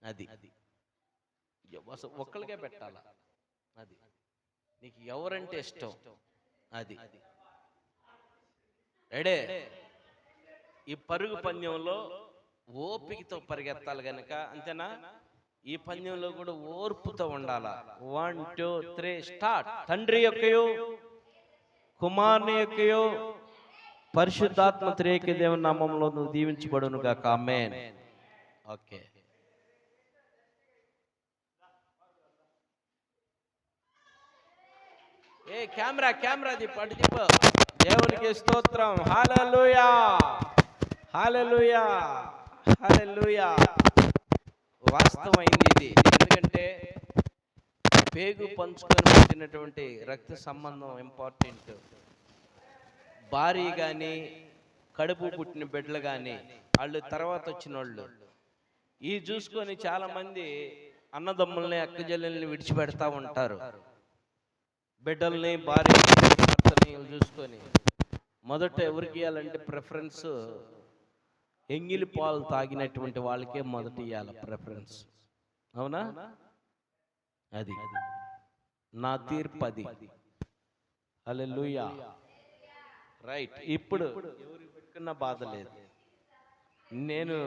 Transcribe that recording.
అది ఒక్కరికే పెట్టాల. అది నీకు ఎవరంటే ఇష్టం అది. రెడీ? ఈ పరుగు పందెంలో ఓపికతో పరిగెత్తాలి గనక, అంతేనా? ఈ పందెంలో కూడా ఓర్పుతో ఉండాలా. 1 2 3 స్టార్ట్. తండ్రి యొక్కయో, కుమారుని యొక్కయో, పరిశుద్ధాత్మ త్రియేక దేవుని నామములో నువ్వు దీవించబడును గాక. ఆమేన్. ఓకే. కెమెరా పడి తిప్పు. దేవునికి స్తోత్రం. హల్లెలూయా, హల్లెలూయా, హల్లెలూయా. వాస్తవమైంది ఇది. ఎందుకంటే పేగు పంచుకొని పుట్టినటువంటి రక్త సంబంధం ఇంపార్టెంట్. భార్య కానీ, కడుపు పుట్టిన బిడ్డలు కానీ, వాళ్ళు తర్వాత వచ్చిన వాళ్ళు ఈ చూసుకొని చాలా మంది అన్నదమ్ముల్ని, అక్కజెల్లెల్ని విడిచిపెడతా ఉంటారు. బిడ్డల్ని, భార్యని చూసుకొని మొదట ఎవరికి ఇవ్వాలంటే ప్రిఫరెన్స్ ఎంగిలి పాలు తాగినటువంటి వాళ్ళకే మొదట ఇవ్వాలి ప్రిఫరెన్స్. అవునా? అది నా తీర్పు అది. హల్లెలూయా. రైట్. ఇప్పుడు ఎవరికి పెట్టుకున్న బాధ లేదు. నేను